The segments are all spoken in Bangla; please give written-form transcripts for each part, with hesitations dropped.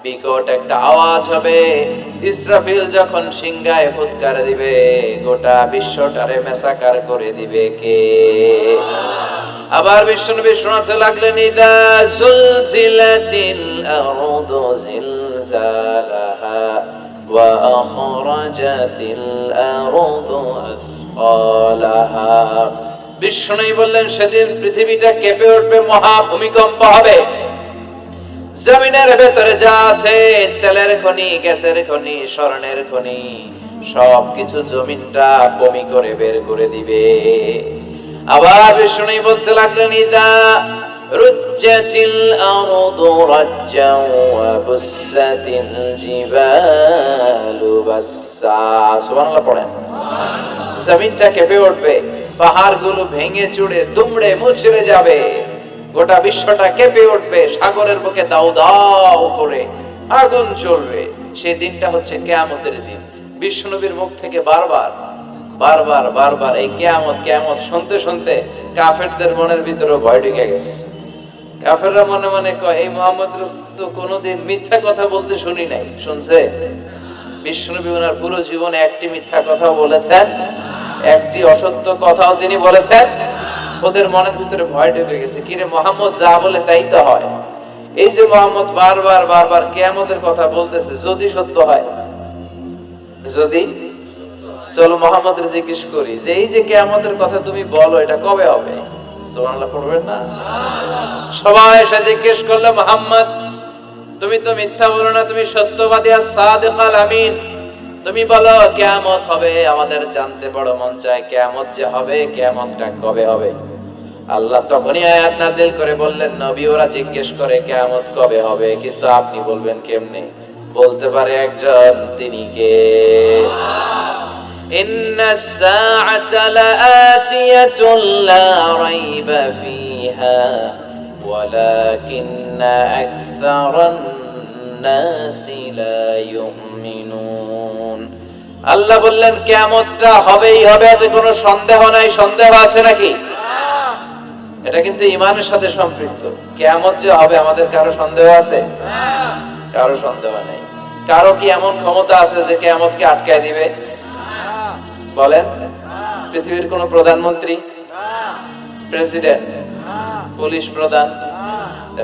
বিকট একটা আওয়াজ হবে। ইসরাফিল যখন সিংহায় ফুৎকার দিবে, গোটা বিশ্বটারে মেসাকার করে দিবে কে? আবার বিশ্বনবী শোনাতে লাগলেন, ইদা জুলজিলাতিল আরদু জিলজালাহা ওয়া আখরাজাতিল আরদু আসকালাহা। বিশ্বনবী বললেন, সেদিন পৃথিবীটা কেঁপে উঠবে, মহা ভূমিকম্প হবে। জমিনের ভেতরে যা আছে, তেলের খনি, গ্যাসের খনি, স্বর্ণের খনি, সবকিছু জমিনটা বমি করে বের করে দিবে। আবার বিষ্ণু বলতে লাগলেন, ইদা রুজ্জাতিল আরদু রাজ্জাও ওয়া বুসাতিল জিবালু বাসসা। সুবহানাল্লাহ পড়েন। জমিনটা কেঁপে উঠবে, পাহাড়গুলো ভেঙে চুরে দুমড়ে মুচড়ে যাবে, গোটা বিশ্বটা কেঁপে উঠবে, সাগরের বুকে দাউ দাউ করে আগুন জ্বলবে। সেই দিনটা হচ্ছে কিয়ামতের দিন। বিশ্বনবীর মুখ থেকে বারবার বারবার বারবার এই কিয়ামত কিয়ামত শুনতে শুনতে কাফেরদের মনের ভিতরে ভয় ঢুকে গেছে। কাফেররা মনে মনে কয়, এই মুহাম্মদ তো কোনোদিন মিথ্যা কথা বলতে শুনি নাই। শুনছে? বিশ্বনবী ওনার পুরো জীবনে একটি মিথ্যা কথা বলেছেন? একটি অসত্য কথাও তিনি বলেছেন? ওদের মনের ভিতরে ভয় ঢুকে গেছে, কিরে মুহাম্মদ যা বলে তাই তো হয়। এই যে মুহাম্মদ বারবার বারবার কিয়ামতের কথা বলতেছে, যদি সত্য হয়, যদি, চলো মুহাম্মদের জিজ্ঞেস করি যে এই যে কিয়ামতের কথা তুমি বলো, এটা কবে হবে? সুবহানাল্লাহ পড়বেন না? সবাই এসে জিজ্ঞেস করলো, মুহাম্মদ তুমি তো মিথ্যা বলো না, তুমি সত্যবাদী আর সাদিকাল আমিন, তুমি বলো কিয়ামত হবে। আমাদের জানতে বড় মন চায়, কিয়ামত যে হবে, কিয়ামতটা কবে হবে? আল্লাহ তখনই আয়াত নাজিল করে বললেন, নবী ওরা জিজ্ঞেস করে কিয়ামত কবে হবে, কিন্তু আপনি বলবেন কেমনে? বলতে পারে একজন, তিনি কে? ইন্নাস সাআতা লাআতিয়াতুন লা রাইবা ফিহা ওয়ালাকিন্না আকসারান নাসি লা ইউমিনুন। আল্লাহ বললেন কিয়ামতটা হবেই হবে, এতে কোনো সন্দেহ নাই। সন্দেহ আছে নাকি? এটা কিন্তু ঈমানের সাথে সম্পৃক্ত। কিয়ামত যে হবে, আমাদের কারো সন্দেহ আছে? কারো সন্দেহ নেই। কারো কি এমন ক্ষমতা আছে যে কিয়ামতকে আটকায় দিবে? বলেন। পৃথিবীর কোন প্রধানমন্ত্রী, প্রেসিডেন্ট, পুলিশ প্রধান,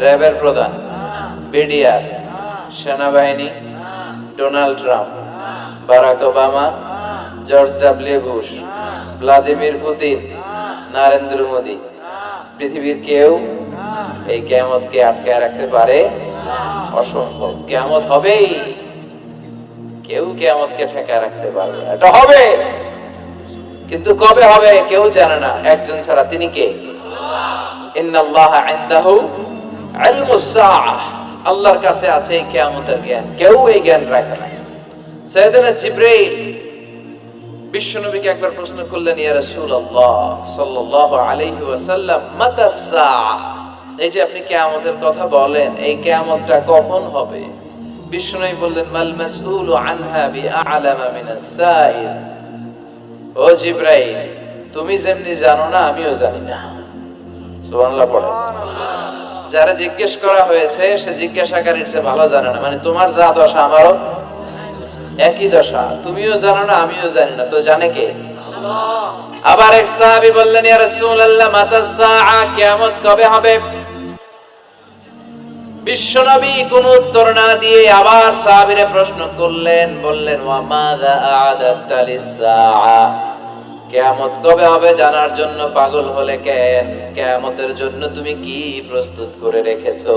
র্যাবের প্রধান, বিডিআর, সেনাবাহিনী, Donald Trump, Barack Obama, George W Bush, Vladimir Putin, Narendra Modi, পৃথিবীর কেউ এই কিয়ামতকে আটকায় রাখতে পারে? অসম্ভব। কিয়ামত হবেই, কেউ কিয়ামতকে ঠেকায় রাখতে পারবে না। এটা হবে, কিন্তু কবে হবে কেউ জানে না, একজন ছাড়া। তিনি কে? ইন্নাল্লাহা ইনদাহু ইলমুস সাআহ। আল্লাহর কাছে আছে এই কিয়ামতের জ্ঞান, কেউ এই জ্ঞান রাখে না। সাইয়েদনা জিবরাইল বিশ্বনবীকে একবার প্রশ্ন করলেন, ইয়া রাসূলুল্লাহ সাল্লাল্লাহু আলাইহি ওয়াসাল্লাম, মাতা সাআহ, এই যে আপনি কিয়ামতের কথা বলেন, এই কিয়ামতটা কখন হবে? বিশ্বনবী বললেন, মাল মাসউলু আনহা বিআলামা মিনাস সাইল। ও জিবরাইল, তুমি যেমনি জানো না, আমিও জানি না। সুবহানাল্লাহ পড়ো। যারা জিজ্ঞেস করা হয়েছে, সে জিজ্ঞাসাকারীর চেয়ে ভালো জানে না। মানে তোমার যা দশা আমারও একই দশা, তুমিও জানো না, আমিও জানি না, তো জানে কে? আল্লাহ। আবার এক সাহাবী বললেন, ইয়া রাসূলুল্লাহ, মাতা সাআ, কিয়ামত কবে হবে? বিশ্বনবী কোনো উত্তর না দিয়ে আবার সাহাবীরে প্রশ্ন করলেন, বললেন, ওয়া মাযা আ'দাতা লিস-সাআ, কিয়ামত কবে হবে জানার জন্য পাগল হলে কেন? কিয়ামতের জন্য তুমি কি প্রস্তুত করে রেখেছো?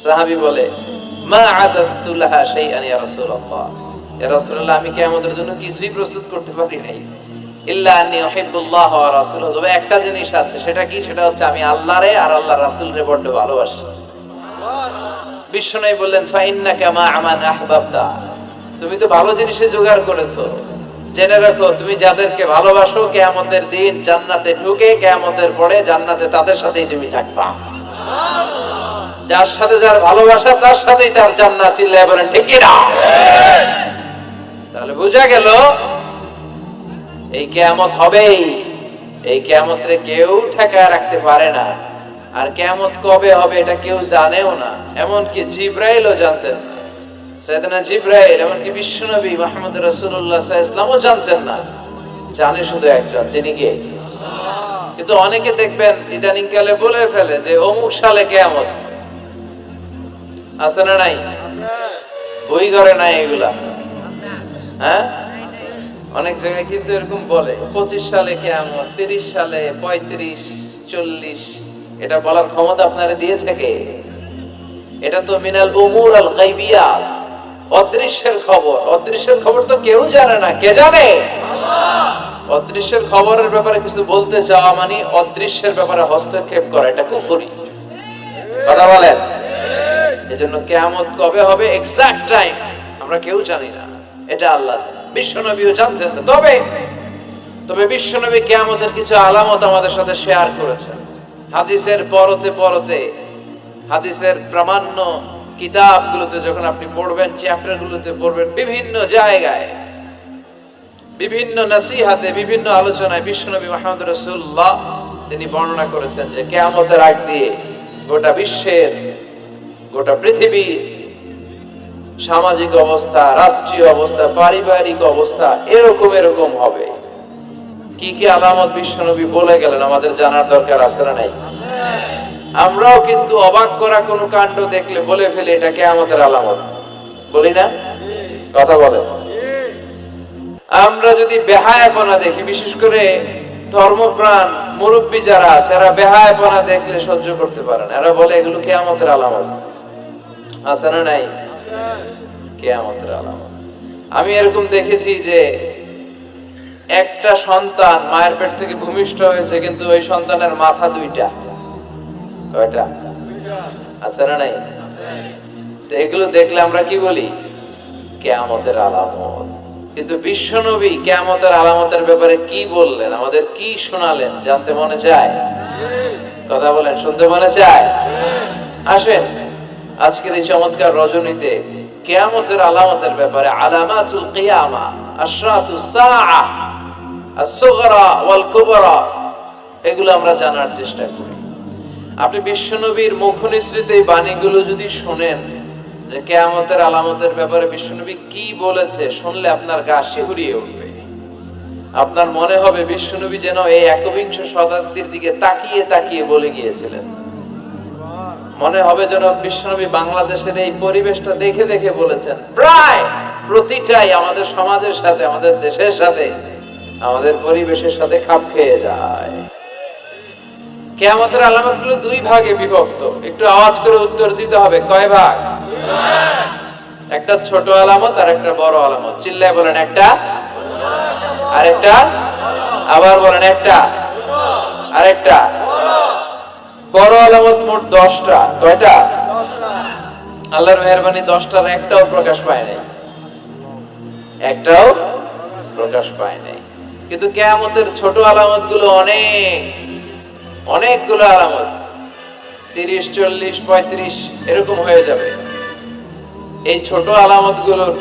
সাহাবী বলে, মা আ'দাতু লাহা শাইআন ইয়া রাসূলুল্লাহ, ইয়া রাসূলুল্লাহ, আমি কিয়ামতের জন্য কিছুই প্রস্তুত করতে পারি নাই। ইল্লা আন্নী উহিব্বুল্লাহ ওয়া রাসূলুহু, তবে একটা জিনিস আছে, সেটা কি? সেটা হচ্ছে আমি আল্লাহরে আর আল্লাহর রাসূলরে বড় ভালোবাসি। বিশ্বনবী বললেন, ফাইন্নাকা মা আমান আহবাবতা, তুমি তো ভালো জিনিসে জোগাড় করেছো। জেনে রাখো, তুমি যাদেরকে ভালোবাসো, কিয়ামতের দিন জান্নাতে ঢুকে কিয়ামতের পরে জান্নাতে তাদের সাথেই তুমি থাকবা। যার সাথে যার ভালোবাসা, তার সাথেই তার জান্নাত। চিল্লায়ে বলেন ঠিক কি না? তাহলে বোঝা গেল এই কিয়ামত হবেই। এই কিয়ামতরে কেউ ঠেকায় রাখতে পারে না। আর কিয়ামত কবে হবে এটা কেউ জানেও না, এমনকি জিবরাইলও জানতেন না। সাইয়েদনা জিবরাইল, এমনকি বিশ্বনবী মুহাম্মদ রাসূলুল্লাহ সাল্লাল্লাহু আলাইহি ওয়াসাল্লামও জানতেন না। জানে শুধু একজন, যিনি কে? কিন্তু অনেকে দেখবেন ইদানিং কালে বলে ফেলে যে অমুক সালে কিয়ামত। আছে না নাই? বই করে নাই এগুলা? হ্যাঁ, অনেক জায়গায় কিন্তু এরকম বলে 25 সালে কিয়ামত, 30 সালে, 35, 40। এটা বলার ক্ষমতা আপনারা দিয়েছে কে? এটা তো মিনাল উমুর আল গায়বিয়াত, অদৃশ্যের খবর। অদৃশ্যের খবর তো কেউ জানে না, কে জানে? আল্লাহ। অদৃশ্যের খবরের ব্যাপারে কিছু বলতে চাওয়া মানে অদৃশ্যের ব্যাপারে হস্তক্ষেপ করা, এটা কুফরি। কথা বলেন। এজন্য কিয়ামত কবে হবে এক্সাক্ট টাইম আমরা কেউ জানি না, এটা আল্লাহ জানেন, বিশ্বনবীও জানতেন না। তবে বিশ্বনবী কিয়ামতের কিছু আলামত আমাদের সাথে শেয়ার করেছেন। হাদিসের পরতে হাদিসের প্রামাণ্য কিতাবগুলোতে যখন আপনি পড়বেন, চ্যাপ্টারগুলোতে পড়বেন, বিভিন্ন জায়গায়, বিভিন্ন নসিহাতে, বিভিন্ন আলোচনায় বিশ্বনবী মুহাম্মদ রাসূলুল্লাহ তিনি বর্ণনা করেছেন যে কিয়ামতের আগ দিয়ে গোটা বিশ্বের, গোটা পৃথিবীর সামাজিক অবস্থা, রাষ্ট্রীয় অবস্থা, পারিবারিক অবস্থা এরকম হবে। কি কি আলামত বিশ্বনবী বলে গেলেন আমাদের জানার দরকার আছে না নাই? আমরাও কিন্তু অবাক করা কোনো কাণ্ড দেখলে বলে ফেলে এটা কিয়ামতের আলামত, বলি না? কথা বলে। আমরা যদি বেহায়াপনা দেখি, বিশেষ করে ধর্মপ্রাণ মুরব্বী যারা আছে, এরা বেহায়াপনা দেখলে সহ্য করতে পারে না। এরা বলে এগুলো কিয়ামতের আলামত। আছে না নাই? কিয়ামতের আলামত। আমি এরকম দেখেছি যে একটা সন্তান মায়ের পেট থেকে ভূমিষ্ঠ হয়েছে, কিন্তু ওই সন্তানের মাথা দুইটা। কয়টা? আছে না নাই? তো এগুলো দেখলে আমরা কি বলি? কিয়ামতের আলামত। কিন্তু বিশ্বনবী কিয়ামতের আলামতের ব্যাপারে কি বললেন, আমাদের কি শোনালেন, জানতে মনে চায়? কথা বলেন, শুনতে মনে চায়? আসেন আজকের এই চমৎকার রজনীতে কিয়ামতের আলামতের ব্যাপারে, আলামাতুল কিয়ামা, আশরাতুস সাআ, আস-সুগরা ওয়াল কুবরা, এগুলো আমরা জানার চেষ্টা করি। আপনি বিশ্বনবীর মুখনিসৃত এই বাণীগুলো যদি শুনেন যে কিয়ামতের আলামতের ব্যাপারে বিশ্বনবী কি বলেছে, শুনলে আপনার গা শিহরিয়ে উঠবে। আপনার মনে হবে বিশ্বনবী যেন এই একবিংশ শতাব্দীর দিকে তাকিয়ে বলে গিয়েছিলেন। মনে হবে যেন বিশ্বনবী বাংলাদেশের এই পরিবেশটা দেখে বলেছেন। প্রায় প্রতিটাই আমাদের সমাজের সাথে, আমাদের দেশের সাথে, আমাদের পরিবেশের সাথে খাপ খেয়ে যায়। কিয়ামতের আলামতগুলো দুই ভাগে বিভক্ত। একটু আওয়াজ করে উত্তর দিতে হবে, কয় ভাগ? একটা ছোট আলামত আর একটা বড় আলামত। চিল্লায় বলেন, একটা আর একটা, আবার বলেন, একটা আর একটা। বড় আলামত মোট 10টা। কয়টা? আল্লাহর মেহেরবানি 10টার একটাও প্রকাশ পায় নাই, একটাও প্রকাশ পায় নাই। কিন্তু কিয়ামতের ছোট আলামত গুলো অনেকগুলো আলামত, 30, 40, 35 এরকম হয়ে যাবে। এই ছোট আলামত গুলোর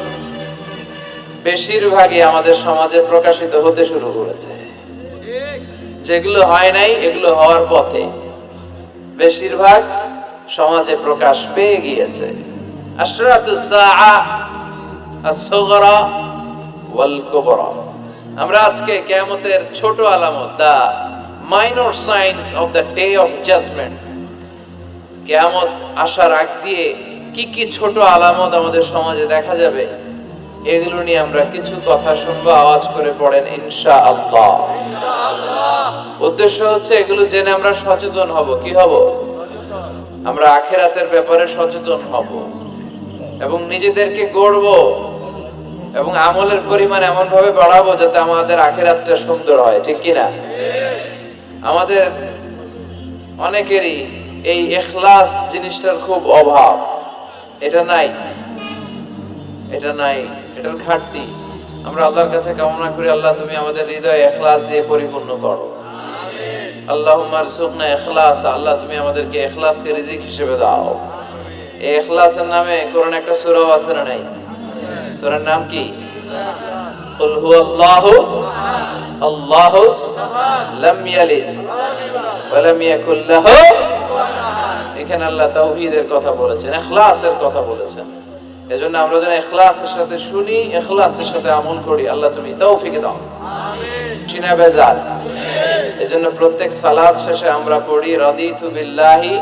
বেশিরভাগই আমাদের সমাজে প্রকাশিত হতে শুরু করেছে। যেগুলো হয় নাই এগুলো হওয়ার পথে, বেশিরভাগ সমাজে প্রকাশ পেয়ে গিয়েছে। আশরাতুস সাআ, আস-সুগরা ওয়াল কুবরা। আমরা আজকে কিয়ামতের ছোট আলামত, the minor signs of the day of judgment, কিয়ামত আসার আগ দিয়ে কি কি ছোট আলামত আমাদের সমাজে দেখা যাবে, এগুলো নিয়ে আমরা কিছু কথা শুনবো। আওয়াজ করে পড়েন ইনশাআল্লাহ। উদ্দেশ্য হচ্ছে এগুলো জেনে আমরা সচেতন হব। কি হব? আমরা আখিরাতের ব্যাপারে সচেতন হব এবং নিজেদেরকে গড়ব এবং আমলের পরিমাণ এমন ভাবে বাড়াবো যাতে আমাদের আখিরাতটা সুন্দর হয়। ঠিক কি না? আমাদের অনেকেরই এই ইখলাস জিনিসটার খুব অভাব। এটা নাই, এটার ঘাটতি। আমরা আল্লাহর কাছে কামনা করি, আল্লাহ তুমি আমাদের হৃদয়ে ইখলাস দিয়ে পরিপূর্ণ করো। আল্লাহুম্মা রযুকনা ইখলাস। আল্লাহ তুমি আমাদেরকে ইখলাসকে রিজিক হিসেবে দাও। এই ইখলাসের নামে কোরআনে একটা সূরা আছে না নাই? সূরার নাম কি? কুল হুয়াল্লাহু আল্লাহুস সামাদ লাম ইয়ালিদ ওয়া লাম ইয়াকুল লাহু এখানে আল্লাহ তাওহীদের কথা বলেছেন, ইখলাসের কথা বলেছেন। এজন্য আমরা যেন ইখলাসের সাথে শুনি, ইখলাসের সাথে আমল করি। আল্লাহ তুমি তৌফিক দাও, আমিন। চিনা বেজাল। এজন্য প্রত্যেক সালাত শেষে আমরা পড়ি রাদিতু বিল্লাহি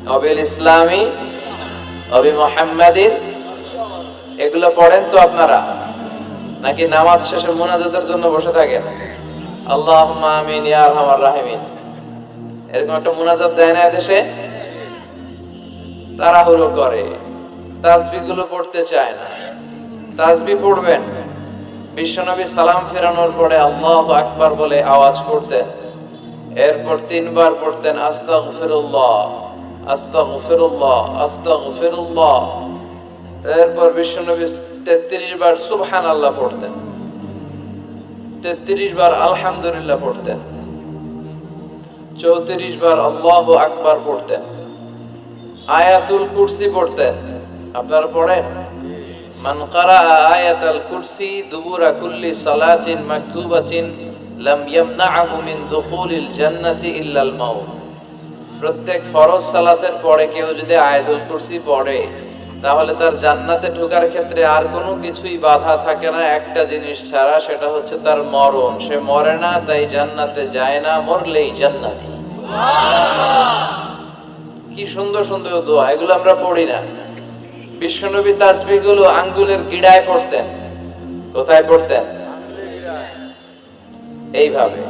ওয়া বিল ইসলামি ওয়া বি মুহাম্মাদিন। এগুলো পড়েন তো আপনারা, নাকি নামাজ শেষে মুনাজাতের জন্য বসে থাকেন? আল্লাহুম্মা আমিন ইয়া আরহামার রাহিমিন, এরকম একটা মুনাজাত দেয় না দেশে? তাড়াহুড়ো করে, তাসবিহ গুলো পড়তে চায় না। তাসবিহ পড়বেন। বিশ্বনবী সালাম ফেরানোর পরে আল্লাহু আকবার বলে আওয়াজ করতেন, এরপর 3 বার পড়তেন আস্তাগফিরুল্লাহ আস্তাগফিরুল্লাহ আস্তাগফিরুল্লাহ। এরপর বিশ্বনবী 33 বার সুবহানাল্লাহ পড়তেন, 33 বার আলহামদুলিল্লাহ পড়তেন, 34 বার আল্লাহু আকবার পড়তেন, আয়াতুল কুরসি পড়তেন। আপনারা পড়েন? মান ক্বারা আয়াতাল কুরসি দুবুরা কুল্লি সালাতিন মাকতুবাতিন লাম ইয়ামনাহু মিন দুখুলিল জান্নাতি ইল্লাল মাউত। প্রত্যেক ফরজ সালাতের পরে কেউ যদি আয়াতুল কুরসি পড়ে, তাহলে তার জান্নাতে ঢোকার ক্ষেত্রে আর কোনো কিছুই বাধা থাকে না, একটা জিনিস ছাড়া, সেটা হচ্ছে তার মরণ। সে মরে না, তাই জান্নাতে যায় না, মরলেই জান্নাতি। কি সুন্দর সুন্দর দোয়া, এগুলো আমরা পড়ি না। বিশ্বনবী তাসবিহ গুলো আঙ্গুলের গিড়ায় পড়তেন। কোথায় পড়তেন? এইভাবে।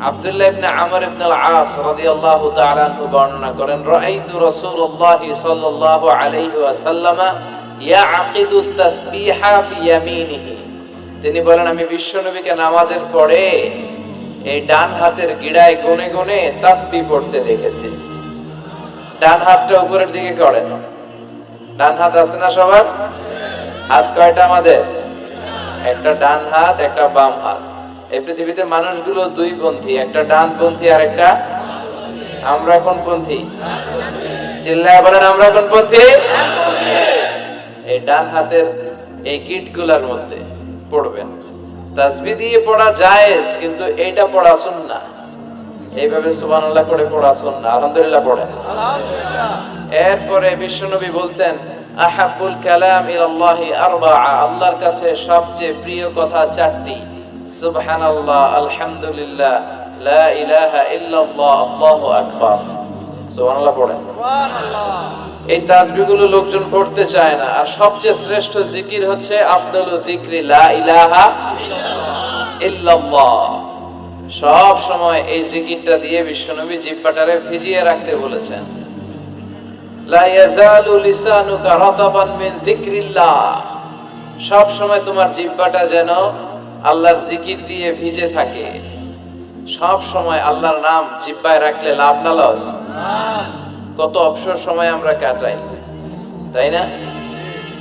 আব্দুল্লাহ ইবনে আমর ইবনে আল-আস রাদিয়াল্লাহু তাআলা আনহু বর্ণনা করেন, রাআইতু রাসূলুল্লাহি সাল্লাল্লাহু আলাইহি ওয়াসাল্লাম ইয়াকিদু তাসবিহা ফি ইয়ামিনিহি। তিনি বলেন, আমি বিশ্বনবীকে নামাজের পরে এই ডান হাতের গিড়ায় গুনে গুনে তাসবিহ পড়তে দেখেছি। ডান হাতটা উপরের দিকে করেন। ডান হাত আছে না সবার? হাত কয়টা আমাদের? একটা ডান হাত, একটা বাম হাত। এই পৃথিবীতে মানুষগুলো দুই পন্থী, একটা ডান পন্থী আর একটা। আমরা কোন পন্থী? চিল্লায় বলেন, আমরা কোন পন্থী? এই ডান হাতের এই গিটগুলার মধ্যে পড়বেন। তাসবিহ দিয়ে পড়া জায়েজ, কিন্তু এইটা পড়া সুন্নাহ। এইভাবে সুবহানাল্লাহ করে পড়া সুন্নাহ। আলহামদুলিল্লাহ পড়েন। আলহামদুলিল্লাহ। এরপরে বিশ্বনবী বলতেন, আহাব্বুল কালাম ইলাল্লাহি আরবাআ। আল্লাহর কাছে সবচেয়ে প্রিয় কথা 4টি, সুবহানাল্লাহ, আলহামদুলিল্লাহ, লা ইলাহা ইল্লাল্লাহ, আল্লাহু আকবার। সুবহানাল্লাহ পড়েন। সুবহানাল্লাহ। এই তাসবিহগুলো লোকজন পড়তে চায় না। আর সবচেয়ে শ্রেষ্ঠ জিকির হচ্ছে আফদালু যিকরি লা ইলাহা ইল্লাল্লাহ। সব সময় এই জিকিরটা দিয়ে বিশ্বনবী জিহ্বাটারে ভিজিয়ে রাখতে বলেছেন। লা ইয়াজালু লিসানুকা রাতাবান মিন যিকরিল্লাহ। সব সময় তোমার জিহ্বাটা যেন আল্লাহর জিকির দিয়ে ভিজে থাকে। সব সময় আল্লাহর নাম জিহ্বায় রাখলে লাভ না লস? কত অবসর সময় আমরা কাটাই, তাই না?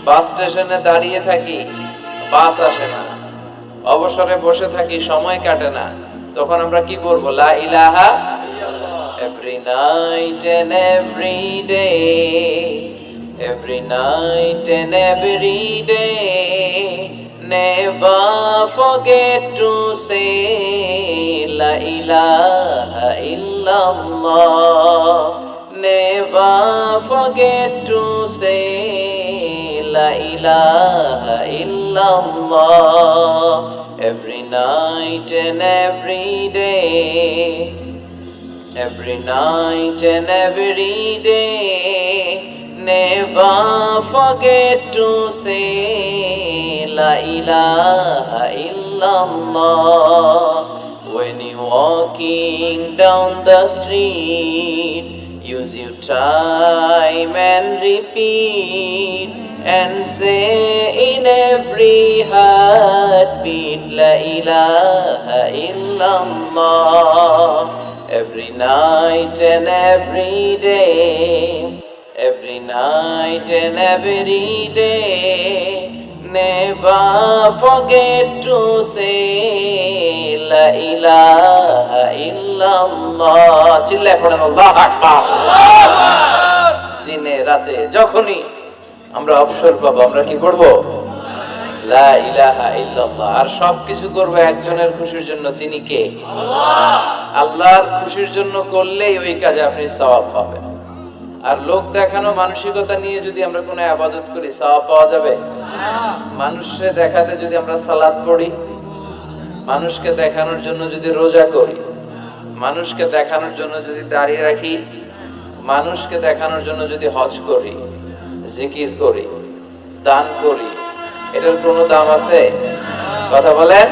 বাস স্টেশনে দাঁড়িয়ে থাকি, বাস আসে না, অবসরে বসে থাকি, সময় কাটে না, তখন আমরা কি করব? লা ইলাহা every night and every day, every night and every day, never forget to say la ilaha illallah, never forget to say la ilaha illallah, every night and every day, every night and every day, never forget to say la ilaha illallah. When you're walking down the street, use your time and repeat, and say in every heartbeat la ilaha illallah. Every night and every day, every night and every day, never forget to say la ilaha illallah. চিল্লায় পড়েন আল্লাহু আকবার। দিনে রাতে যখনই আমরা অবসর পাবো, আমরা কি করব? লা ইলাহা ইল্লাল্লাহ। আর সবকিছু করব একজনের খুশির জন্য, তিনি কে? আল্লাহ। আল্লাহর খুশির জন্য করলেই ওই কাজে আপনি সওয়াব পাবেন। আর লোক দেখানো মানসিকতা নিয়ে যদি আমরা কোনো ইবাদত করি সওয়াব পাওয়া যাবে? মানুষকে দেখাতে যদি আমরা সালাত পড়ি, মানুষকে দেখানোর জন্য যদি রোজা করি, মানুষকে দেখানোর জন্য যদি দাঁড়িয়ে রাখি, মানুষকে দেখানোর জন্য যদি হজ করি, জিকির করি, দান করি, এটার কোনো দাম আছে? কথা বলেন।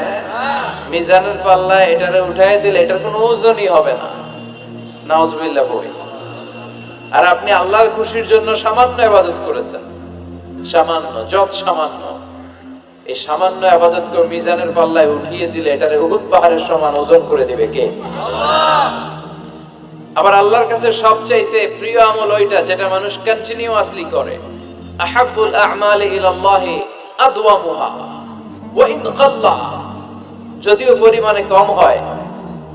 মিজানের পাল্লা এটারে উঠাই দিলে এটার কোনো ওজনই হবে না। নাউজুবিল্লাহ পড়ি। আর আপনি আল্লাহর খুশির জন্য সামান্য ইবাদত করেছেন, সামান্য, যত সামান্য, এই সামান্য ইবাদত করে মিজানের পাল্লায় উঠিয়ে দিলে এটারে উহুদ পাহাড়ের সমান ওজন করে দিবে কে? আল্লাহ। আবার আল্লাহর কাছে সবচাইতে প্রিয় আমল ওইটা যেটা মানুষ কন্টিনিউয়াসলি করে। আহাব্বুল আ'মালি ইলাল্লাহি আদওয়ামুহা ওয়া ইন কাল্লা, যদিও পরিমাণে কম হয়,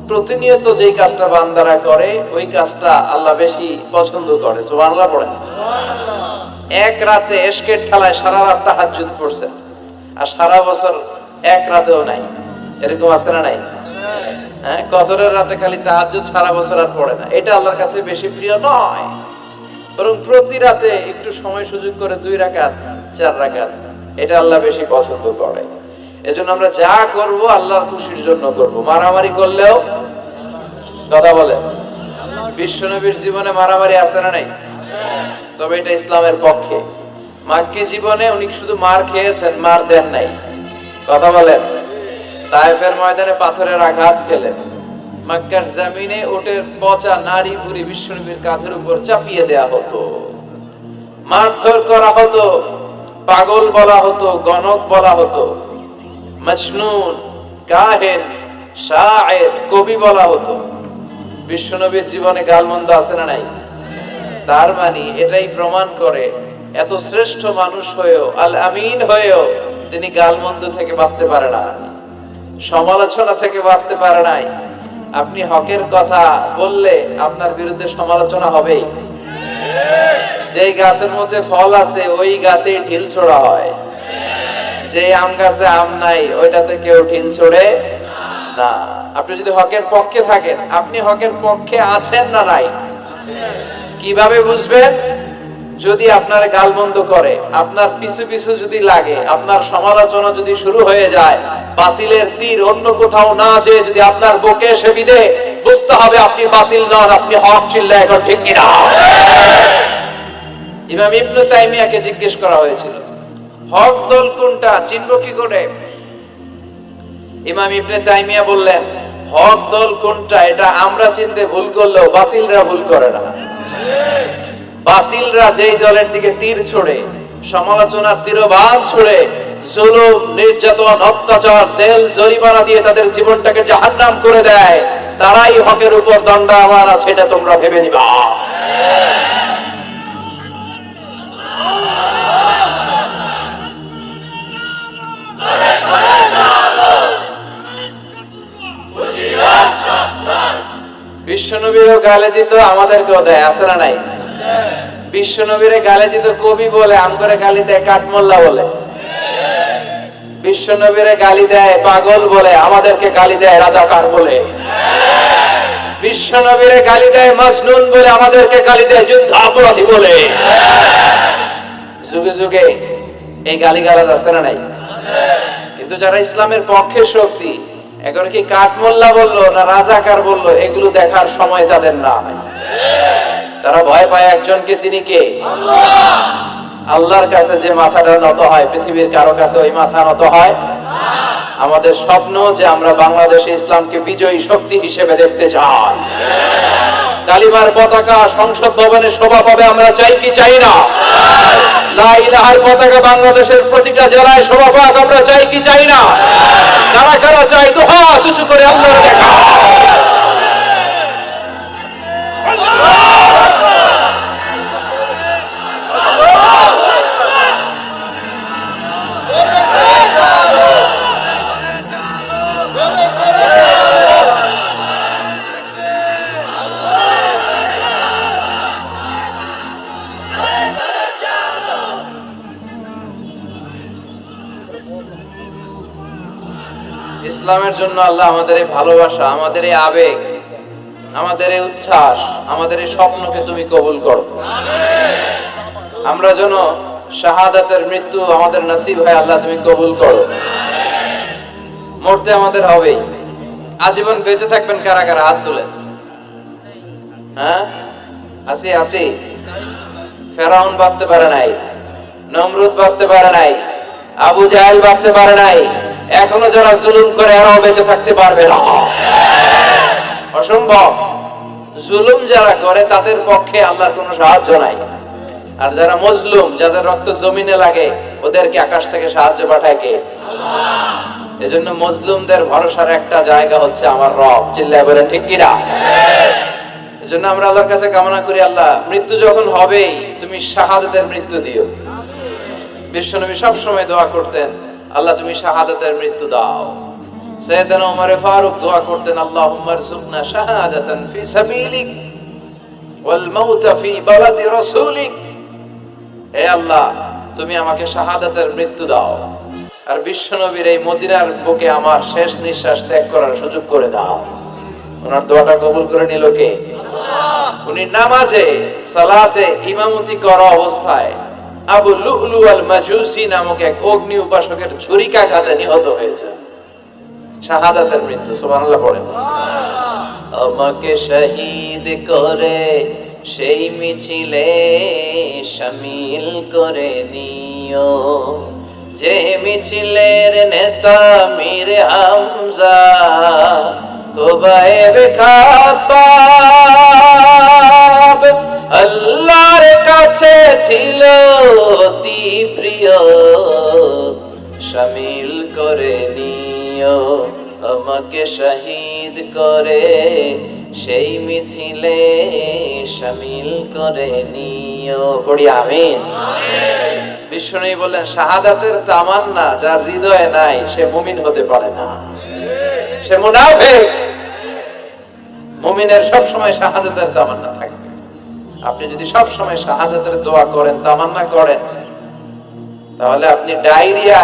প্রতিনিয়ত যেই কাজটা বান্দারা করে ওই কাজটা আল্লাহ বেশি পছন্দ করে। সুবহানাল্লাহ পড়েন। এক রাতে এশকের ঠেলায় সারা রাত তাহাজ্জুদ পড়ছে, আর সারা বছর এক রাতেও নাই, এরকম আছে না নাই? হ্যাঁ, কদরের রাতে খালি তাহাজ্জুদ, সারা বছর আর পড়ে না। এটা আল্লাহর কাছে বেশি প্রিয় নয়, বরং প্রতি রাতে একটু সময় সুযোগ করে 2 রাকাত 4 রাকাত, এটা আল্লাহ বেশি পছন্দ করে। এজন্য আমরা যা করব আল্লাহর খুশির জন্য করব। মারামারি করলেও, কথা বলে, বিশ্বনবীর জীবনে মারামারি আছে না নাই? তবে এটা ইসলামের পক্ষে। মাক্কি জীবনে উনি শুধু মার খেয়েছেন, মার দেন নাই। কথা বলেন। তায়েফের ময়দানে পাথরের আঘাত খেলেন, মক্কার জমিনে উটের পচা নাড়ি ভুড়ি বিশ্বনবীর কাঁধের উপর চাপিয়ে দেয়া হতো, মারধর করা হতো, পাগল বলা হতো, গণক বলা হতো, মজনুন, কাহিন, শায়ের, কবি বলা হতো। বিশ্বনবীর জীবনে গালমন্দ আছে না নাই? তার মানে এটাই প্রমাণ করে এত শ্রেষ্ঠ মানুষ হয়েও, আল আমিন হয়েও তিনি গালমন্দ থেকে বাঁচতে পারে না, সমালোচনা থেকে বাঁচতে পারে নাই। আপনি হকের কথা বললে আপনার বিরুদ্ধে সমালোচনা হবেই। যেই গাছের মধ্যে ফল আছে ওই গাছেই ঢিল ছোড়া হয়, যে আম গাছে আম নাই ওইটাতে কেউ ঢিল ছোড়ে না। আপনি যদি হকের পক্ষে থাকেন, আপনি হকের পক্ষে আছেন না নাই? কিভাবে বুঝবেন? যদি আপনার গালমন্দ করে, আপনার পিছু পিছু যদি লাগে, আপনার সমালোচনা যদি শুরু হয়ে যায়, বাতিলের তীর অন্য কোথাও না যেয়ে যদি আপনার বুকে এসে বিঁধে, বুঝতে হবে আপনি বাতিল নন, আপনি হক। চিল্লা এখন ঠিক কিনা? ইমাম ইবনে তাইমিয়াকে জিজ্ঞেস করা হয়েছিল হক দল কোনটা, চিনব কি করে? ইমাম ইবনে তাইমিয়া বললেন, হক দল কোনটা এটা আমরা চিনতে ভুল করলেও বাতিলরা ভুল করে না। বাতিলরা যেই দলের দিকে তীর ছোড়ে, সমালোচনার তীরবান ছোড়ে, জুলুম, নির্যাতন, অত্যাচার, জেল জরিমানা দিয়ে তাদের জীবনটাকে জাহান্নাম করে দেয়, তারাই হকের উপর দণ্ডায়মান আছে, এটা তোমরা ভেবে নিবা। বিশ্বনবীরও গালে দিত, আমাদেরকেও দেয়, আছে না নাই? বিশ্বনবীরে গালে দিত কবি বলে, আমগরে গালি দেয় কাঠমোল্লা বলে। বিশ্বনবীরে গালি দেয় পাগল বলে, আমাদেরকে গালি দেয় রাজাকার বলে। বিশ্বনবীরে গালি দেয় মজনুন বলে, আমাদেরকে গালি দেয় যুদ্ধাপরাধী বলে। যুগে যুগে এই গালিগালাজ আছে না নাই? কিন্তু যারা ইসলামের পক্ষের শক্তি, এখন কি কাঠমোল্লা বললো না রাজাকার বললো, এগুলো দেখার সময় তাদের নাই। তারা ভয় পায় একজনকে, তিনি কে? আল্লাহর কাছে যে মাথাটা নত হয়, পৃথিবীর কারো কাছে ওই মাথা নত হয়? আমাদের স্বপ্ন যে আমরা বাংলাদেশে ইসলামকে বিজয়ী শক্তি হিসেবে দেখতে চাই। কালিমার পতাকা সংসদ ভবনে শোভা পাবে, আমরা চাই কি চাই না? লা ইলাহার পতাকা বাংলাদেশের প্রতিটা জেলায় শোভা পাক, আমরা চাই কি চাই না? কারা কারা চাই তো হাত উঁচু করে আল্লাহর দেখা। ইসলামের জন্য আল্লাহ আমাদের এই ভালোবাসা, আমাদের এই আবেগ আমাদের এই উচ্ছ্বাস, আমাদের এই স্বপ্নকে তুমি কবুল করো। আমরা যেন শাহাদাতের মৃত্যু আমাদের নসিব হয়, আল্লাহ তুমি কবুল করো। মরতে আমাদের হবেই। আজীবন বেঁচে থাকবেন কারা কারা? হাত তুলেন। হ্যাঁ, আসি আসি। ফেরাউন বাঁচতে পারে নাই, নমরুদ বাঁচতে পারে নাই, আবু জাহেল বাঁচতে পারে নাই। এখনো যারা জুলুম করে এরাও বেঁচে থাকতে পারবে না, অসম্ভব। জুলুম যারা করে তাদের পক্ষে আল্লাহর কোনো সাহায্য নাই। আর যারা মজলুম, যাদের রক্ত জমিনে লাগে, ওদেরকে আকাশ থেকে সাহায্য পাঠায় কে? আল্লাহ। এজন্য মজলুমদের ভরসার একটা জায়গা হচ্ছে আমার রব। চিল্লায় বলেন ঠিক কিনা? এজন্য আমরা আল্লাহর কাছে কামনা করি, আল্লাহ মৃত্যু যখন হবেই তুমি শাহাদাতের মৃত্যু দিও। বিশ্বনবী সব সময় দোয়া করতেন, আল্লাহ তুমি শাহাদাতের মৃত্যু দাও। সাইয়েদনা ওমর ফারুক দোয়া করতেন, আল্লাহুম্মা রযুকনা শাহাদাতান ফি সাবিলিক ওয়াল মাউতা ফি বালাদি রাসূলিক। হে আল্লাহ, তুমি আমাকে শাহাদাতের মৃত্যু দাও, আর বিশ্বনবীর এই মদিনার বুকে আমার শেষ নিঃশ্বাস ত্যাগ করার সুযোগ করে দাও। ওনার দোয়াটা কবুল করে নিল কে? আল্লাহ। উনি নামাজে সালাতে ইমামতি করা অবস্থায় আবু লুলু আল মাজুসি নামক এক অগ্নি উপাসকের ছুরিকাঘাতে নিহত হয়েছে। শাহাদাতের মৃত্যু। সুবহানাল্লাহ পড়েন। আমাকে শহীদ করে সেই মিছিলে শামিল করে নিও, যে মিছিলের নেতা মীর হামজা কোবায়েব খাব্বাব আল্লাহর কাছে ছিল অতি প্রিয়, শামিল করে নিও। আমাকে শহীদ করে সেই মিছিলে শামিল করে নিও। পড়ি আমিন। বিশ্বনবী বললেন, শাহাদাতের তামান্না যার হৃদয়ে নাই সে মুমিন হতে পারে না, সে মুনাফিক। মুমিনের সব সময় শাহাদাতের তামান্না থাকবে। আপনি যদি সব সময় শাহাদাতের দোয়া করেন, তামান্না করেন, তাহলে আপনি ডায়রিয়া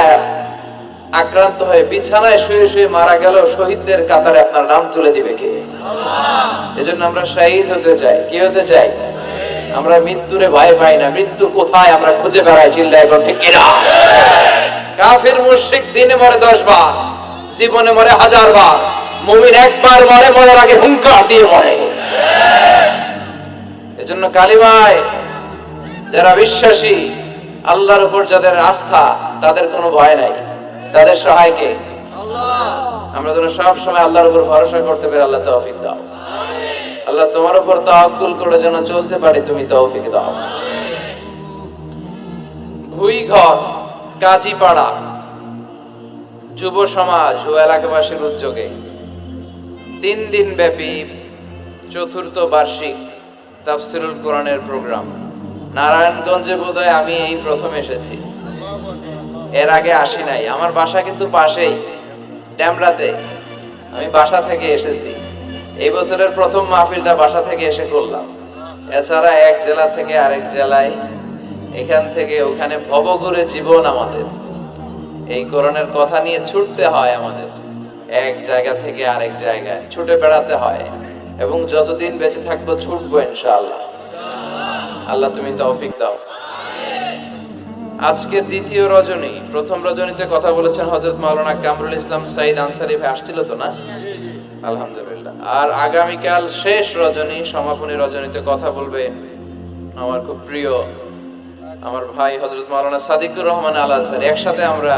আক্রান্ত হয়ে বিছানায় শুয়ে শুয়ে মারা গেল, শহীদদের কাতারে আপনার নাম তুলে দিবে কে? আল্লাহ। এজন্য আমরা শহীদ হতে চাই। কি হতে চাই? আমরা মৃত্যুরে ভয় পাই না। মৃত্যু কোথায় আমরা খুঁজে বেড়াই। চিল্লায় এখন ঠিক কিনা? কাফির মুশরিক দিনে মরে 10 বার, জীবনে মরে 1000 বার। মুমিন একবার মরে, মরার আগে হুঙ্কার দিয়ে মরে। এজন্য কালিমায় যারা বিশ্বাসী, আল্লাহর উপর যাদের আস্থা, তাদের কোনো ভয় নাই। তাদের সহায় কে? আল্লাহ। আমরা যেন সব সময় আল্লাহর উপর ভরসা করতে পারি। আল্লাহ তৌফিক দাও। আল্লাহ তোমার উপর তাওয়াক্কুল করে যেন চলতে পারি, তুমি তৌফিক দাও। ভুইঘর, কাজীপাড়া যুব সমাজ ও এলাকাবাসীর উদ্যোগে 3 দিন ব্যাপী 4th বার্ষিক তাফসীরুল কোরআনের প্রোগ্রাম। নারায়ণগঞ্জে বোধহয় আমি এই প্রথম এসেছি, এর আগে আসি নাই। আমার বাসা কিন্তু পাশেই, ড্যামরাতে। আমি বাসা থেকে এসেছি। এই বছরের প্রথম মাহফিলটা বাসা থেকে এসে করলাম। এছাড়া এক জেলা থেকে আরেক জেলায়, এখান থেকে ওখানে ভবঘুরে জীবন আমাদের। এই কোরআনের কথা নিয়ে ছুটতে হয় আমাদের, এক জায়গা থেকে আরেক জায়গায় ছুটে বেড়াতে হয়, এবং যতদিন বেঁচে থাকবো ছুটবো ইনশাআল্লাহ। আল্লাহ তুমি তৌফিক দাও। আজকে দ্বিতীয় রজনী। প্রথম রজনীতে কথা বলেছেন হযরত মাওলানা কামরুল ইসলাম সাইদ আনসারী ভাই। আসছিল তো না? আলহামদুলিল্লাহ। আর আগামীকাল শেষ রজনী, সমাপনী রজনীতে কথা বলবে আমার খুব প্রিয় আমার ভাই হযরত মাওলানা সাদিকুর রহমান আল আজহারী। একসাথে আমরা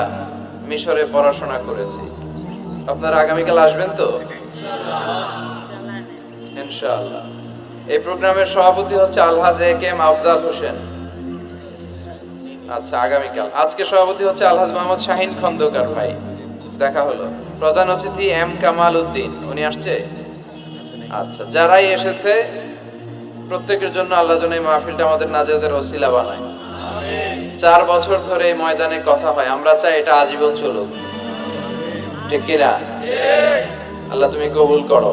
মিশরে পড়াশোনা করেছি। আপনারা আগামীকাল আসবেন তো? ইনশাআল্লাহ। এই প্রোগ্রামের সভাপতি হচ্ছে আলহাজ একেএম আফজাল হোসেন। আচ্ছা, আগামীকাল। আজকে সভাপতি হচ্ছে আলহাজ মোহাম্মদ শাহিন খন্দকার ভাই। দেখা হলো। প্রধান অতিথি এম কামাল উদ্দিন, উনি আসছে? আচ্ছা, যারাই এসেছে প্রত্যেকের জন্য আল্লাহ যেন এই মাহফিলটা আমাদের নাজাতের ওসিলা বানায়। 4 বছর ধরে এই ময়দানে কথা হয়, আমরা চাই এটা আজীবন চলুক। ঠিক কিনা? আল্লাহ তুমি কবুল করো।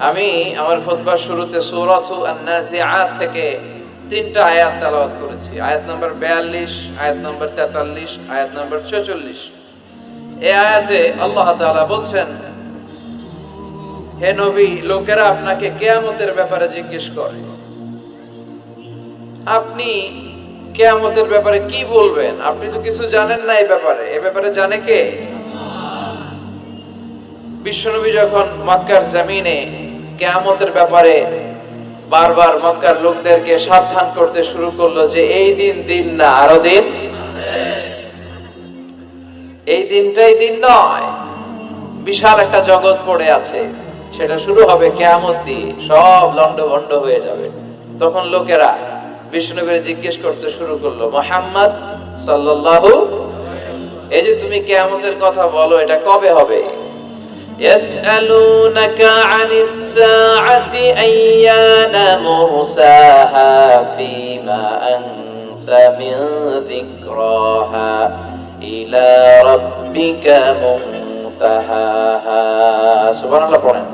আমি আমার খুতবার শুরুতে সূরাতু আন-নাজিআত থেকে 3টা আয়াত তেলাওয়াত করেছি। আয়াত নাম্বার 42, আয়াত নাম্বার 43, আয়াত নাম্বার 44। এই আয়াতে আল্লাহ তাআলা বলছেন, হে নবী, লোকেরা আপনাকে কিয়ামতের ব্যাপারে জিজ্ঞেস করে, আপনি কিয়ামতের ব্যাপারে কি বলবেন? আপনি তো কিছু জানেন না এই ব্যাপারে। এ ব্যাপারে জানে কে? বিশ্বনবী যখন মক্কার জমিনে কিয়ামতের ব্যাপারে বারবার মক্কার লোকদেরকে সাবধান করতে শুরু করলো যে এই দিন দিন না, আরো দিন, এই দিনটাই দিন নয়, বিশাল একটা জগৎ পড়ে আছে, সেটা শুরু হবে কিয়ামত দিয়ে, সব লন্ডভন্ড হয়ে যাবে। তখন লোকেরা বিষ্ণুনবীর জিজ্ঞেস করতে শুরু করলো, মুহাম্মদ সাল্লাল্লাহু, এই যে তুমি কিয়ামতের কথা বলো, এটা কবে হবে? ইয়াসআলুনাকা আনিস সাআতি আইয়ানা মুরসাহা ফীমা আনতা মিন যিকরাহা ইলা রাব্বিকা মুনতাহাহা। সুবহানাল্লাহ পড়েন।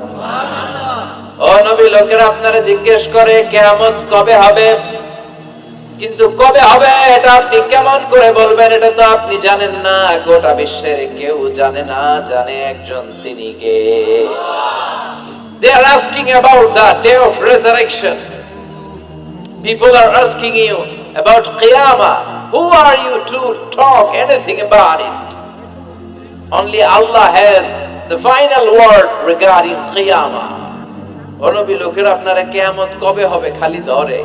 ও নবী, লোকেরা আপনারা জিজ্ঞেস করে কিয়ামত কবে হবে, কিন্তু কবে হবে এটা আপনি কেমন করে বলবেন? এটা তো আপনি জানেন না, গোটা বিশ্বের কেউ জানে না, জানে একজন, তিনি কে? They are asking about the day of resurrection. People are asking you about Qiyamah. Who are you to talk anything about it? Only Allah has the final word regarding Qiyamah. ও নবী, লোকেরা আপনারা কিয়ামত কবে হবে খালি ধরে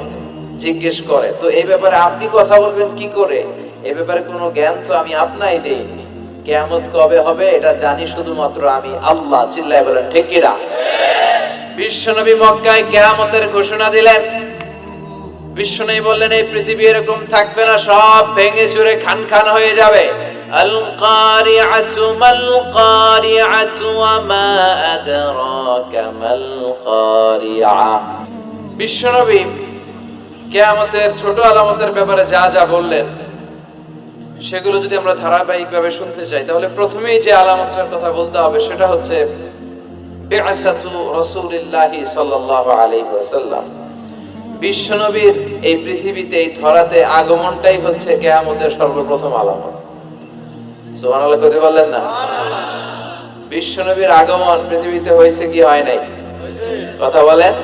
জিজ্ঞেস করে, তো এই ব্যাপারে আপনি কথা বলবেন কি করে? এই ব্যাপারে কোনো জ্ঞান তো আমি আপনাই দেইনি। কিয়ামত কবে হবে এটা জানি শুধুমাত্র আমি আল্লাহ। চিল্লায় বলেন ঠিক কি না? বিশ্বনবী মক্কায় কিয়ামতের ঘোষণা দিলেন। বিশ্বনবী বললেন, এই পৃথিবী এরকম থাকবে না, সব ভেঙে চুরে খান খান হয়ে যাবে। আল কারিআতু মাল কারিআতু ওয়া মা আদরাকা মাল কারিআ। বিশ্বনবী কিয়ামতের ছোট আলামতের ব্যাপারে যা যা বললেন, সেগুলো যদি আমরা ধারাবাহিকভাবে শুনতে চাই, তাহলে প্রথমেই যে আলামতটার কথা বলতে হবে সেটা হচ্ছে বিআসাতু রাসূলিল্লাহি সাল্লাল্লাহু আলাইহি ওয়াসাল্লাম। বিশ্বনবীর এই পৃথিবীতে, এই ধরাতে আগমনটাই হচ্ছে কিয়ামতের সর্বপ্রথম আলামত। সুবহানাল্লাহ কইতে বললেন না? বিশ্বনবীর আগমন পৃথিবীতে হয়েছে কি হয় নাই? কথা বলেন।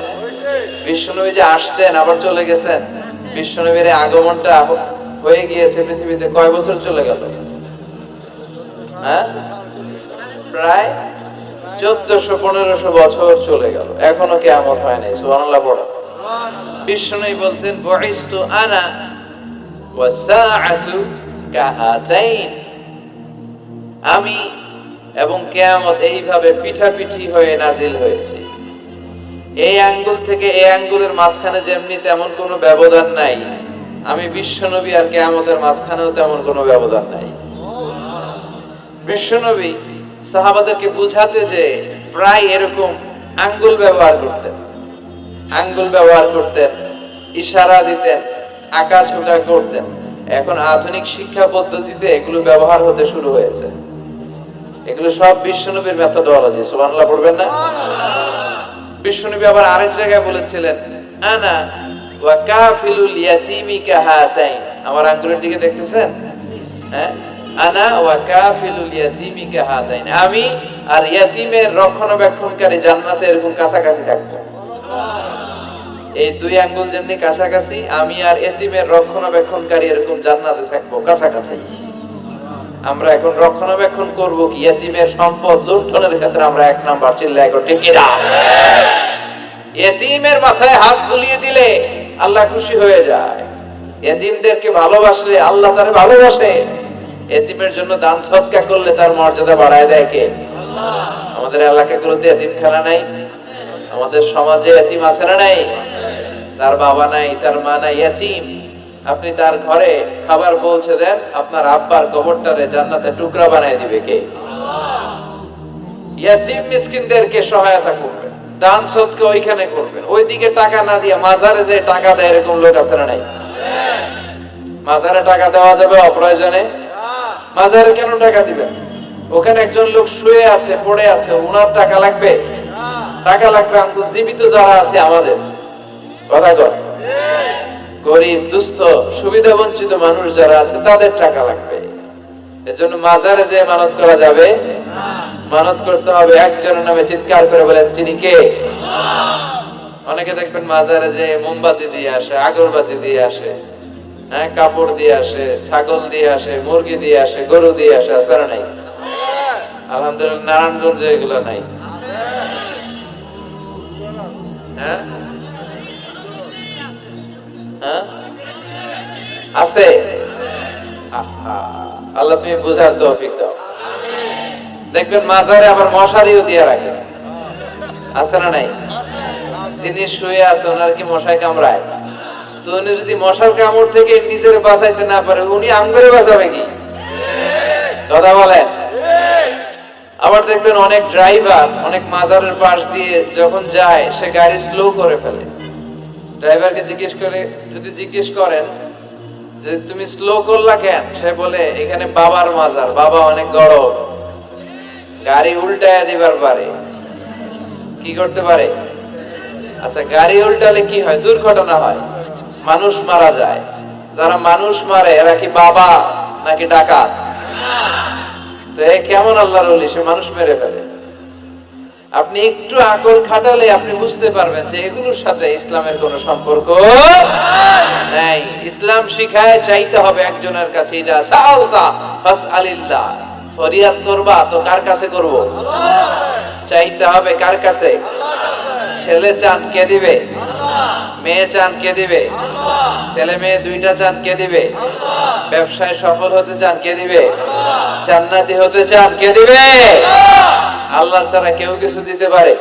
বিশ্বনবী যে আসছেন আবার চলে গেছেন, বিশ্বনবীর আগমনটা হয়ে গিয়েছে পৃথিবীতে কয় বছর চলে গেল? হ্যাঁ, প্রায় 1400-1500 বছর চলে গেল, এখনো কিয়ামত হয় নাই। সুবহানাল্লাহ পড়ো। বিশ্বনবী বলতেন, বুইস্তু আনা ওয়াস সাআতু কাহাতাইন, আমি এবং কিয়ামত এইভাবে পিঠাপিঠি হয়ে নাজিল হয়েছে। এই আঙ্গুল থেকে এই আঙ্গুলের মাঝখানে যেমনি তেমন কোনো ব্যবধান নাই, আমি বিশ্বনবী আর কিয়ামতের মাঝখানেও তেমন কোনো ব্যবধান নাই। বিশ্বনবী সাহাবাদেরকে বুঝাতে যে প্রায় এরকম আঙ্গুল ব্যবহার করতেন, আঙ্গুল ব্যবহার করতেন, ইশারা দিতেন, আঁকাঝোঁকা করতেন। এখন আধুনিক শিক্ষা পদ্ধতিতে এগুলো ব্যবহার হতে শুরু হয়েছে। এগুলো সব বিশ্বনবীর মেথডোলজি। সুবহানাল্লাহ পড়বেন না? বিশ্বনবী আবার আরেক জায়গায় বলেছিলেন, আনা ওয়া কাফিলুল ইয়াতীমি কাহাতাইন। আমার আঙ্গুলের দিকে দেখতেছেন? হ্যাঁ, আনা ওয়া কাফিলুল ইয়াতীমি কাহাতাইন, আমি আর ইয়াতীমের রক্ষণাবেক্ষণকারী জান্নাতে এরকম কাছাকাছি থাকবো। এই দুই আঙ্গুল যেমনি কাছাকাছি, আমি আর ইয়াতীমের রক্ষণাবেক্ষণকারী এরকম জান্নাতে থাকবো কাছাকাছি। আমরা এখন রক্ষণাবেক্ষণ করব কি? ইয়াতীমের সম্পদ লুণ্ঠনের ক্ষেত্রে আমরা এক নাম্বার। চিল্লায় ঠিক কি না? ইয়াতীমের মাথায় হাত বুলিয়ে দিলে আল্লাহ খুশি হয়ে যায়। ইয়াতীমদেরকে ভালোবাসলে আল্লাহ তারে ভালোবাসে। ইয়াতীমের জন্য দান সদকা করলে তার মর্যাদা বাড়ায় দেয় কে? আল্লাহ। আমাদের এলাকাগুলোতে ইয়াতীমখানা নাই, আমাদের সমাজে ইয়াতীম আছে না নাই? তার বাবা নাই, তার মা নাই, ইয়াতীম। আপনি তার ঘরে খাবার পৌঁছে দেন, আপনার আব্বার কবরটারে জান্নাতে টুকরা বানায় দিবে কে? আল্লাহ। ইয়াতীম মিসকিনদেরকে সহায়তা করবেন, দান সদকা ওইখানে করবেন। ওইদিকে টাকা না দিয়ে মাজারে যে টাকা দেয় এরকম লোক আছে না নাই? মাজারে টাকা দেওয়া যাবে অপ্রয়োজনে? মাজারে কেন টাকা দিবেন? ওখানে একজন লোক শুয়ে আছে, পড়ে আছে, ওনার টাকা লাগবে? টাকা লাগবে আমাদের জীবিত যারা আছে আমাদের। কথা কর, গরিব দুস্থ সুবিধা বঞ্চিত মানুষ যারা আছে তাদের টাকা লাগবে। এজন্য মাজারে যে মানত করা যাবে, মানত করতে হবে একজনের নামে, চিৎকার করে বলেন তিনি কে? অনেকে দেখবেন মাজারে যে মোমবাতি দিয়ে আসে, আগরবাতি দিয়ে আসে, হ্যাঁ, কাপড় দিয়ে আসে, ছাগল দিয়ে আসে, মুরগি দিয়ে আসে, গরু দিয়ে আসে, আছে না নাই? আলহামদুলিল্লাহ নারায়ণগঞ্জে এগুলো নাই। হ্যাঁ হ্যাঁ আছে। আল্লাহ তুমি বুঝার তৌফিক দাও। দেখবেন মাজারে আবার মশারিও দিয়ে রাখে, আছে না নাই? যিনি শুয়ে আছে ওনার কি মশায় কামড়ায়? তো উনি যদি মশার কামড় থেকে নিজের বাঁচাইতে না পারে, উনি আম করে বাঁচাবে কি? কথা বলেন। আবার দেখবেন অনেক ড্রাইভার অনেক মাজারের পাশ দিয়ে যখন যায়, সে গাড়ি স্লো করে ফেলে। ড্রাইভারকে জিজ্ঞেস করেন যে তুমি স্লো করলা কেন, সে বলে এখানে বাবার মাজার, বাবা অনেক গরম, গাড়ি উল্টায় দিবার পারে। কি করতে পারে? আচ্ছা, গাড়ি উল্টালে কি হয়? দুর্ঘটনা হয়, মানুষ মারা যায়। যারা মানুষ মারে এরা কি বাবা নাকি ডাকাত? তো এ কেমন আল্লাহর ওলি, সে মানুষ মেরে ফেলে। আপনি একটু আকল খাটালে আপনি বুঝতে পারবেন যে এগুলোর সাথে ইসলামের কোনো সম্পর্ক নাই। ইসলাম শিখায় চাইতে হবে একজনের কাছে, ইদা সাআলতা ফাসআলিল্লাহ, ফরিয়াদ করবা তো কার কাছে করব? চাইতে হবে কার কাছে? ছেলে চান কে দিবে? মেয়ে চান কে দিবে? ছেলে মেয়ে দুইটা চান কে দিবে? ব্যবসায় সফল হতে চান কে দিবে? জান্নাতি হতে চান কে দিবে? আল্লাহ ছাড়া কেউ কিছু দিতে পারে?